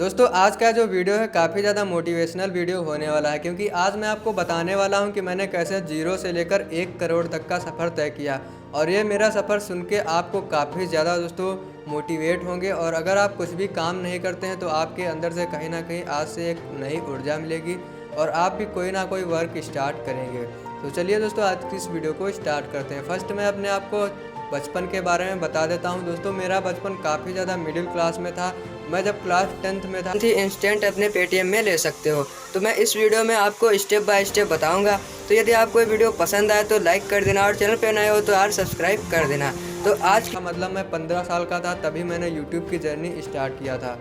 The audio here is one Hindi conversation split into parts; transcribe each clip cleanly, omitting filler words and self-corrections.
दोस्तों आज का जो वीडियो है काफ़ी ज़्यादा मोटिवेशनल वीडियो होने वाला है, क्योंकि आज मैं आपको बताने वाला हूं कि मैंने कैसे जीरो से लेकर 1 करोड़ तक का सफ़र तय किया। और ये मेरा सफ़र सुन के आपको काफ़ी ज़्यादा दोस्तों मोटिवेट होंगे, और अगर आप कुछ भी काम नहीं करते हैं तो आपके अंदर से कहीं ना कहीं आज से एक नई ऊर्जा मिलेगी और आप भी कोई ना कोई वर्क स्टार्ट करेंगे। तो चलिए दोस्तों आज की इस वीडियो को स्टार्ट करते हैं। फर्स्ट मैं अपने आप को बचपन के बारे में बता देता हूं। दोस्तों मेरा बचपन काफ़ी ज़्यादा मिडिल क्लास में था। मैं जब क्लास 10th में था थी इंस्टेंट अपने पेटीएम में ले सकते हो। तो मैं इस वीडियो में आपको स्टेप बाय स्टेप बताऊंगा। तो यदि आपको ये वीडियो पसंद आए तो लाइक कर देना, और चैनल पे नए हो तो यार सब्सक्राइब कर देना। तो आज का मतलब मैं 15 साल का था तभी मैंने यूट्यूब की जर्नी स्टार्ट किया था।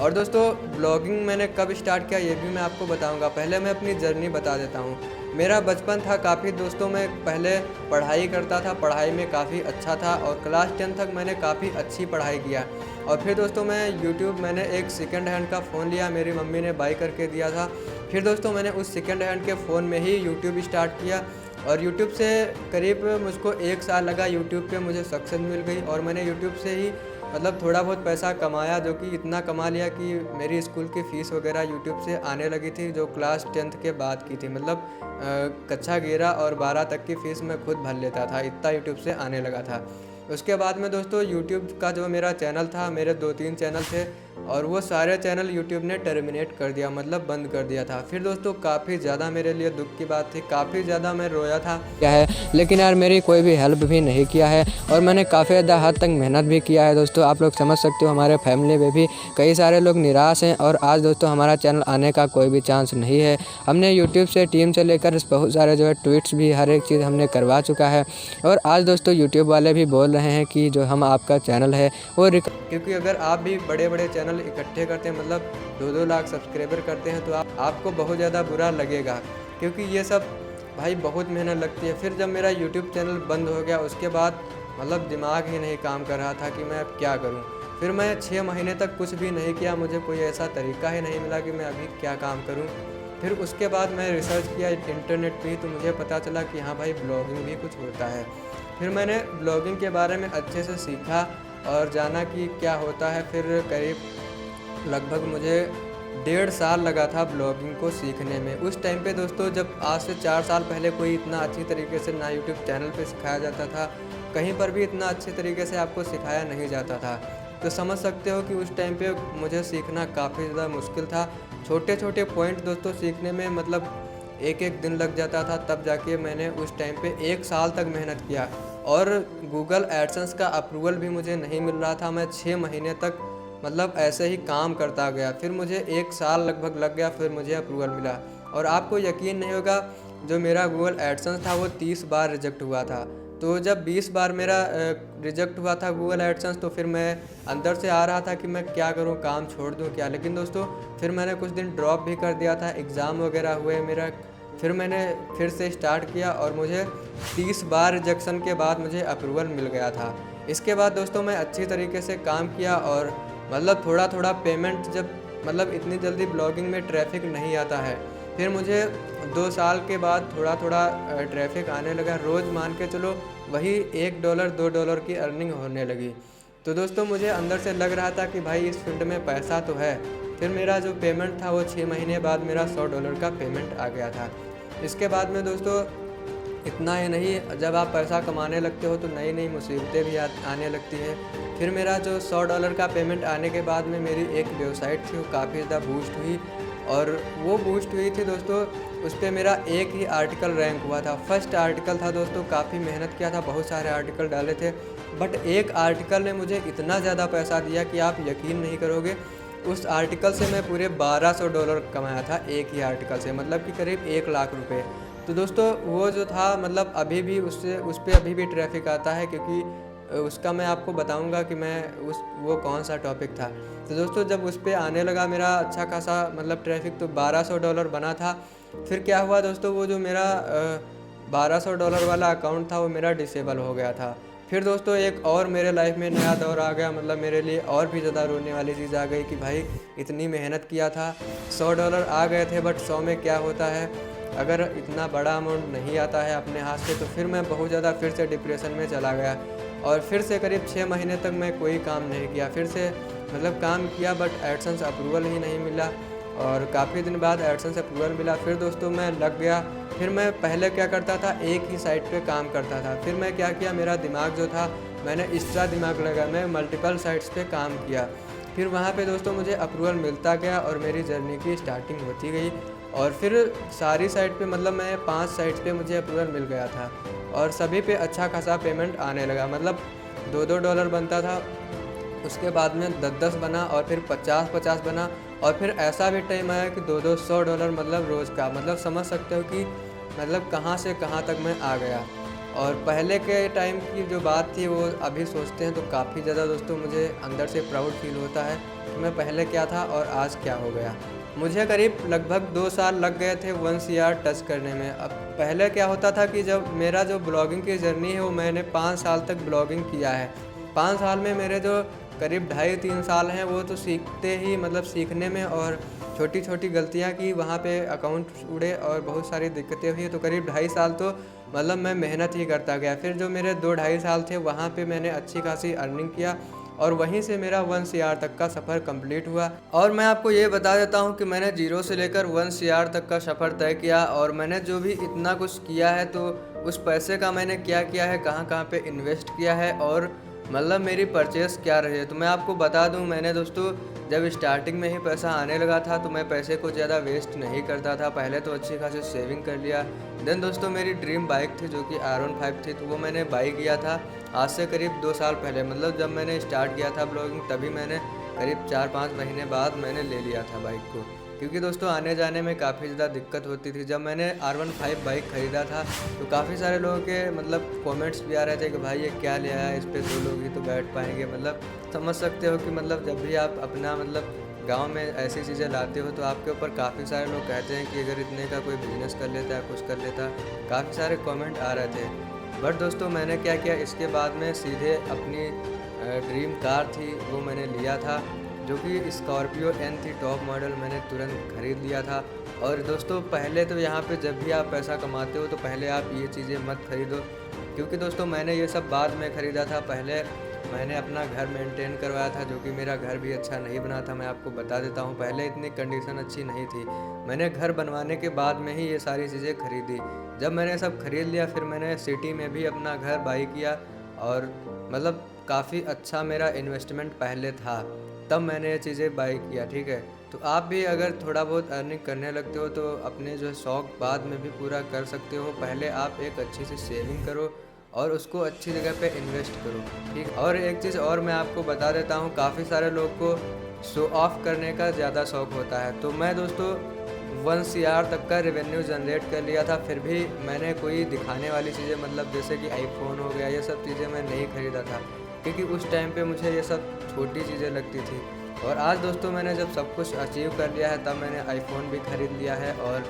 और दोस्तों ब्लॉगिंग मैंने कब स्टार्ट किया ये भी मैं आपको बताऊंगा। पहले मैं अपनी जर्नी बता देता हूँ। मेरा बचपन था काफ़ी दोस्तों, मैं पहले पढ़ाई करता था, पढ़ाई में काफ़ी अच्छा था और क्लास 10 तक मैंने काफ़ी अच्छी पढ़ाई किया। और फिर दोस्तों मैंने एक सेकंड हैंड का फ़ोन लिया, मेरी मम्मी ने बाई करके दिया था। फिर दोस्तों मैंने उस सेकंड हैंड के फ़ोन में ही यूट्यूब स्टार्ट किया, और यूट्यूब से करीब मुझको 1 साल लगा। यूट्यूब पे मुझे सक्सेस मिल गई और मैंने यूट्यूब से ही मतलब थोड़ा बहुत पैसा कमाया, जो कि इतना कमा लिया कि मेरी स्कूल की फ़ीस वगैरह यूट्यूब से आने लगी थी, जो क्लास 10th के बाद की थी। मतलब कक्षा 11 और 12 तक की फ़ीस मैं खुद भर लेता था, इतना यूट्यूब से आने लगा था। उसके बाद में दोस्तों यूट्यूब का जो मेरा चैनल था, मेरे 2-3 चैनल थे और वो सारे चैनल यूट्यूब ने टर्मिनेट कर दिया, मतलब बंद कर दिया था। फिर दोस्तों काफ़ी ज़्यादा मेरे लिए दुख की बात थी, काफ़ी ज़्यादा मैं रोया था क्या है, लेकिन यार मेरी कोई भी हेल्प भी नहीं किया है और मैंने काफ़ी ज़्यादा हद तक मेहनत भी किया है। दोस्तों आप लोग समझ सकते हो, हमारे फैमिली में भी कई सारे लोग निराश हैं और आज दोस्तों हमारा चैनल आने का कोई भी चांस नहीं है। हमने यूट्यूब से टीम से लेकर बहुत सारे जो है ट्वीट्स भी हर एक चीज़ हमने करवा चुका है। और आज दोस्तों यूट्यूब वाले भी बोल रहे हैं कि जो हम आपका चैनल है वो क्योंकि अगर आप भी बड़े बड़े चैनल इकट्ठे करते हैं, मतलब 2-2 लाख सब्सक्राइबर करते हैं, तो आपको बहुत ज़्यादा बुरा लगेगा, क्योंकि ये सब भाई बहुत मेहनत लगती है। फिर जब मेरा यूट्यूब चैनल बंद हो गया उसके बाद मतलब दिमाग ही नहीं काम कर रहा था कि मैं अब क्या करूं। फिर मैं 6 महीने तक कुछ भी नहीं किया, मुझे कोई ऐसा तरीका ही नहीं मिला कि मैं अभी क्या काम करूं। फिर उसके बाद मैं रिसर्च किया इंटरनेट पे, तो मुझे पता चला कि हाँ भाई ब्लॉगिंग भी कुछ होता है। फिर मैंने ब्लॉगिंग के बारे में अच्छे से सीखा और जाना कि क्या होता है। फिर करीब लगभग मुझे 1.5 साल लगा था ब्लॉगिंग को सीखने में। उस टाइम पे दोस्तों जब आज से 4 साल पहले कोई इतना अच्छी तरीके से ना यूट्यूब चैनल पे सिखाया जाता था, कहीं पर भी इतना अच्छे तरीके से आपको सिखाया नहीं जाता था। तो समझ सकते हो कि उस टाइम पे मुझे सीखना काफ़ी ज़्यादा मुश्किल था। छोटे छोटे पॉइंट दोस्तों सीखने में मतलब एक एक दिन लग जाता था, तब जाके मैंने उस टाइम पे 1 साल तक मेहनत किया। और गूगल एडसेंस का अप्रूवल भी मुझे नहीं मिल रहा था। मैं 6 महीने तक मतलब ऐसे ही काम करता गया, फिर मुझे 1 साल लगभग लग गया, फिर मुझे अप्रूवल मिला। और आपको यकीन नहीं होगा, जो मेरा गूगल एडसेंस था वो 30 बार रिजेक्ट हुआ था। तो जब 20 बार मेरा रिजेक्ट हुआ था गूगल एडसेंस, तो फिर मैं अंदर से आ रहा था कि मैं क्या करूं, काम छोड़ दूं क्या। लेकिन दोस्तों फिर मैंने कुछ दिन ड्रॉप भी कर दिया था, एग्ज़ाम वगैरह हुए मेरा, फिर मैंने फिर से स्टार्ट किया और मुझे 30 बार रिजेक्शन के बाद मुझे अप्रूवल मिल गया था। इसके बाद दोस्तों मैं अच्छी तरीके से काम किया और मतलब थोड़ा थोड़ा पेमेंट, जब मतलब इतनी जल्दी ब्लॉगिंग में ट्रैफिक नहीं आता है। फिर मुझे 2 साल के बाद थोड़ा थोड़ा ट्रैफिक आने लगा, रोज़ मान के चलो वही $1 $2 की अर्निंग होने लगी। तो दोस्तों मुझे अंदर से लग रहा था कि भाई इस फील्ड में पैसा तो है। फिर मेरा जो पेमेंट था वो 6 महीने बाद मेरा $100 का पेमेंट आ गया था। इसके बाद में दोस्तों इतना ही नहीं, जब आप पैसा कमाने लगते हो तो नई नई मुसीबतें भी आने लगती हैं। फिर मेरा जो $100 का पेमेंट आने के बाद में मेरी एक वेबसाइट थी वो काफ़ी ज़्यादा बूस्ट हुई, और वो बूस्ट हुई थी दोस्तों, उस पर मेरा एक ही आर्टिकल रैंक हुआ था। फर्स्ट आर्टिकल था दोस्तों, काफ़ी मेहनत किया था, बहुत सारे आर्टिकल डाले थे, बट एक आर्टिकल ने मुझे इतना ज़्यादा पैसा दिया कि आप यकीन नहीं करोगे। उस आर्टिकल से मैं पूरे $1200 कमाया था, एक ही आर्टिकल से, मतलब कि करीब 1 लाख रुपए। तो दोस्तों वो जो था मतलब अभी भी उस पर अभी भी ट्रैफिक आता है, क्योंकि उसका मैं आपको बताऊंगा कि मैं वो कौन सा टॉपिक था। तो दोस्तों जब उस पर आने लगा मेरा अच्छा खासा मतलब ट्रैफिक, तो $1200 बना था। फिर क्या हुआ दोस्तों, वो जो मेरा $1200 वाला अकाउंट था वो मेरा डिसेबल हो गया था। फिर दोस्तों एक और मेरे लाइफ में नया दौर आ गया, मतलब मेरे लिए और भी ज़्यादा रोने वाली चीज़ आ गई कि भाई इतनी मेहनत किया था, $100 आ गए थे, बट 100 में क्या होता है, अगर इतना बड़ा अमाउंट नहीं आता है अपने हाथ से। तो फिर मैं बहुत ज़्यादा फिर से डिप्रेशन में चला गया और फिर से करीब 6 महीने तक मैं कोई काम नहीं किया। फिर से मतलब काम किया, बट एडसेंस अप्रूवल ही नहीं मिला। और काफ़ी दिन बाद एडसेंस अप्रूवल मिला, फिर दोस्तों मैं लग गया। फिर मैं पहले क्या करता था, एक ही साइट पे काम करता था। फिर मैं क्या किया, मेरा दिमाग जो था, मैंने एक्स्ट्रा दिमाग लगा, मैं मल्टीपल साइट्स पे काम किया। फिर वहाँ पे दोस्तों मुझे अप्रूवल मिलता गया और मेरी जर्नी की स्टार्टिंग होती गई। और फिर सारी साइट पे मतलब मैं 5 साइट्स पे मुझे अप्रूवल मिल गया था और सभी पे अच्छा खासा पेमेंट आने लगा। मतलब $2-2 बनता था, उसके बाद में 10-10 बना और फिर 50-50 बना। और फिर ऐसा भी टाइम आया कि $200 मतलब रोज़ का, मतलब समझ सकते हो कि मतलब कहाँ से कहाँ तक मैं आ गया। और पहले के टाइम की जो बात थी वो अभी सोचते हैं तो काफ़ी ज़्यादा दोस्तों मुझे अंदर से प्राउड फील होता है कि मैं पहले क्या था और आज क्या हो गया। मुझे करीब लगभग 2 साल लग गए थे 1 CR टच करने में। अब पहले क्या होता था कि जब मेरा जो ब्लॉगिंग की जर्नी है वो मैंने 5 साल तक ब्लॉगिंग किया है। 5 साल में मेरे जो करीब 2.5-3 साल हैं वो तो सीखते ही, मतलब सीखने में, और छोटी छोटी गलतियां की, वहाँ पे अकाउंट उड़े और बहुत सारी दिक्कतें हुई। तो करीब 2.5 साल तो मतलब मैं मेहनत ही करता गया। फिर जो मेरे 2-2.5 साल थे वहाँ पे मैंने अच्छी खासी अर्निंग किया और वहीं से मेरा 1 CR तक का सफ़र कंप्लीट हुआ। और मैं आपको ये बता देता हूँ कि मैंने 0 से लेकर 1 CR तक का सफ़र तय किया। और मैंने जो भी इतना कुछ किया है तो उस पैसे का मैंने क्या किया है, कहाँ कहाँ पे इन्वेस्ट किया है और मतलब मेरी परचेस क्या रही है। तो मैं आपको बता दूं, मैंने दोस्तों जब स्टार्टिंग में ही पैसा आने लगा था तो मैं पैसे को ज़्यादा वेस्ट नहीं करता था। पहले तो अच्छी खासी सेविंग कर लिया। देन दोस्तों मेरी ड्रीम बाइक थी जो कि R15 थी, तो वो मैंने बाई किया था आज से करीब 2 साल पहले। मतलब जब मैंने स्टार्ट किया था ब्लॉगिंग तभी मैंने करीब 4-5 महीने बाद मैंने ले लिया था बाइक को, क्योंकि दोस्तों आने जाने में काफ़ी ज़्यादा दिक्कत होती थी। जब मैंने R15 बाइक ख़रीदा था तो काफ़ी सारे लोगों के मतलब कमेंट्स भी आ रहे थे कि भाई ये क्या ले आया, इस पे 2 लोग ही तो बैठ पाएंगे। मतलब समझ सकते हो कि मतलब जब भी आप अपना मतलब गांव में ऐसी चीज़ें लाते हो तो आपके ऊपर काफ़ी सारे लोग कहते हैं कि अगर इतने का कोई बिजनेस कर लेता है, कुछ कर लेता। काफ़ी सारे कमेंट आ रहे थे। बट दोस्तों मैंने क्या किया, इसके बाद में सीधे अपनी ड्रीम कार थी वो मैंने लिया था, जो कि स्कॉर्पियो एन थी टॉप मॉडल। मैंने तुरंत ख़रीद लिया था। और दोस्तों पहले तो यहाँ पे जब भी आप पैसा कमाते हो तो पहले आप ये चीज़ें मत खरीदो, क्योंकि दोस्तों मैंने ये सब बाद में ख़रीदा था। पहले मैंने अपना घर मेंटेन करवाया था, जो कि मेरा घर भी अच्छा नहीं बना था। मैं आपको बता देता हूँ, पहले इतनी कंडीशन अच्छी नहीं थी। मैंने घर बनवाने के बाद में ही ये सारी चीज़ें खरीदी। जब मैंने सब खरीद लिया फिर मैंने सिटी में भी अपना घर बाई किया और मतलब काफ़ी अच्छा मेरा इन्वेस्टमेंट पहले था, तब मैंने ये चीज़ें बाई किया। ठीक है, तो आप भी अगर थोड़ा बहुत अर्निंग करने लगते हो तो अपने जो शौक़ बाद में भी पूरा कर सकते हो। पहले आप एक अच्छी सी सेविंग करो और उसको अच्छी जगह पे इन्वेस्ट करो। ठीक, और एक चीज़ और मैं आपको बता देता हूँ, काफ़ी सारे लोग को शो ऑफ करने का ज़्यादा शौक़ होता है। तो मैं दोस्तों 1 CR तक का रेवेन्यू जनरेट कर लिया था, फिर भी मैंने कोई दिखाने वाली चीज़ें, मतलब जैसे कि आईफोन हो गया, ये सब चीज़ें मैं नहीं ख़रीदा था, क्योंकि उस टाइम पे मुझे ये सब छोटी चीज़ें लगती थी। और आज दोस्तों मैंने जब सब कुछ अचीव कर लिया है तब मैंने आईफोन भी ख़रीद लिया है। और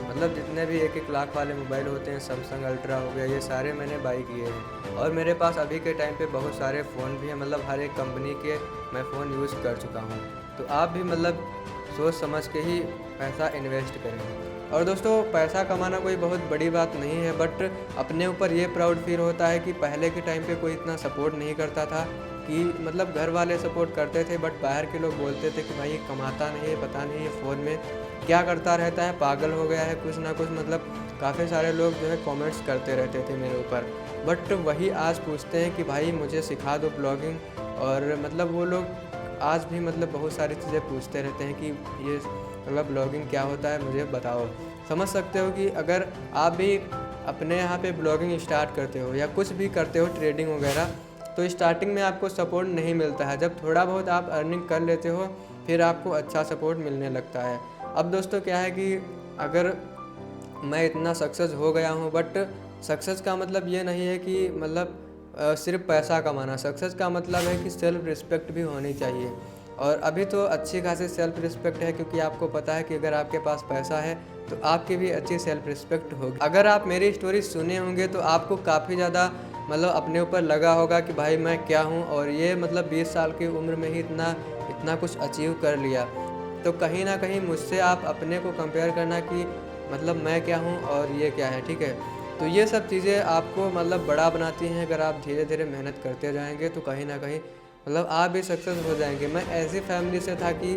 मतलब जितने भी 1-1 लाख वाले मोबाइल होते हैं, सैमसंग अल्ट्रा हो गया, ये सारे मैंने बाई किए हैं। और मेरे पास अभी के टाइम पे बहुत सारे फ़ोन भी हैं, मतलब हर एक कंपनी के मैं फ़ोन यूज़ कर चुका हूँ। तो आप भी मतलब सोच समझ के ही पैसा इन्वेस्ट करें। और दोस्तों पैसा कमाना कोई बहुत बड़ी बात नहीं है, बट अपने ऊपर ये प्राउड फील होता है कि पहले के टाइम पे कोई इतना सपोर्ट नहीं करता था। कि मतलब घर वाले सपोर्ट करते थे बट बाहर के लोग बोलते थे कि भाई ये कमाता नहीं है, पता नहीं ये फ़ोन में क्या करता रहता है, पागल हो गया है, कुछ ना कुछ। मतलब काफ़ी सारे लोग जो है कमेंट्स करते रहते थे मेरे ऊपर। बट वही आज पूछते हैं कि भाई मुझे सिखा दो ब्लॉगिंग। और मतलब वो लोग आज भी मतलब बहुत सारी चीज़ें पूछते रहते हैं कि ये मतलब ब्लॉगिंग क्या होता है, मुझे बताओ। समझ सकते हो कि अगर आप भी अपने यहाँ पे ब्लॉगिंग स्टार्ट करते हो या कुछ भी करते हो, ट्रेडिंग वगैरह, तो स्टार्टिंग में आपको सपोर्ट नहीं मिलता है। जब थोड़ा बहुत आप अर्निंग कर लेते हो फिर आपको अच्छा सपोर्ट मिलने लगता है। अब दोस्तों क्या है कि अगर मैं इतना सक्सेस हो गया हूँ, बट सक्सेस का मतलब ये नहीं है कि मतलब सिर्फ पैसा कमाना। सक्सेस का मतलब है कि सेल्फ रिस्पेक्ट भी होनी चाहिए। और अभी तो अच्छी खासी सेल्फ रिस्पेक्ट है, क्योंकि आपको पता है कि अगर आपके पास पैसा है तो आपकी भी अच्छी सेल्फ रिस्पेक्ट होगी। अगर आप मेरी स्टोरी सुने होंगे तो आपको काफ़ी ज़्यादा मतलब अपने ऊपर लगा होगा कि भाई मैं क्या हूँ, और ये मतलब 20 साल की उम्र में ही इतना कुछ अचीव कर लिया। तो कहीं ना कहीं मुझसे आप अपने को कंपेयर करना कि मतलब मैं क्या हूँ और ये क्या है। ठीक है, तो ये सब चीज़ें आपको मतलब बड़ा बनाती हैं। अगर आप धीरे धीरे मेहनत करते जाएंगे तो कहीं ना कहीं मतलब आप भी सक्सेस हो जाएंगे। मैं ऐसी फैमिली से था कि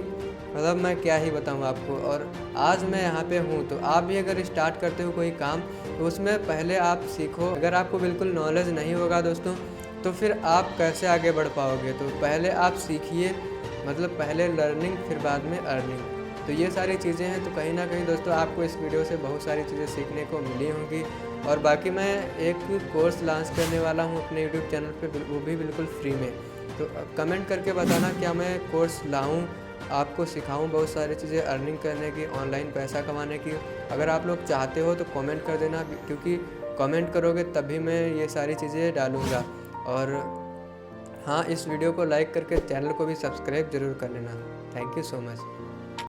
मतलब मैं क्या ही बताऊँ आपको, और आज मैं यहाँ पे हूँ। तो आप भी अगर स्टार्ट करते हो कोई काम, तो उसमें पहले आप सीखो। अगर आपको बिल्कुल नॉलेज नहीं होगा दोस्तों, तो फिर आप कैसे आगे बढ़ पाओगे। तो पहले आप सीखिए, मतलब पहले लर्निंग फिर बाद में अर्निंग। तो ये सारी चीज़ें हैं। तो कहीं ना कहीं दोस्तों आपको इस वीडियो से बहुत सारी चीज़ें सीखने को मिली होंगी। और बाकी मैं एक कोर्स लॉन्च करने वाला हूँ अपने यूट्यूब चैनल पे, वो भी बिल्कुल फ्री में। तो कमेंट करके बताना क्या मैं कोर्स लाऊं, आपको सिखाऊं बहुत सारी चीज़ें अर्निंग करने की, ऑनलाइन पैसा कमाने की। अगर आप लोग चाहते हो तो कमेंट कर देना, क्योंकि कमेंट करोगे तभी मैं ये सारी चीज़ें डालूँगा। और हाँ, इस वीडियो को लाइक करके चैनल को भी सब्सक्राइब ज़रूर कर लेना। Thank you so much.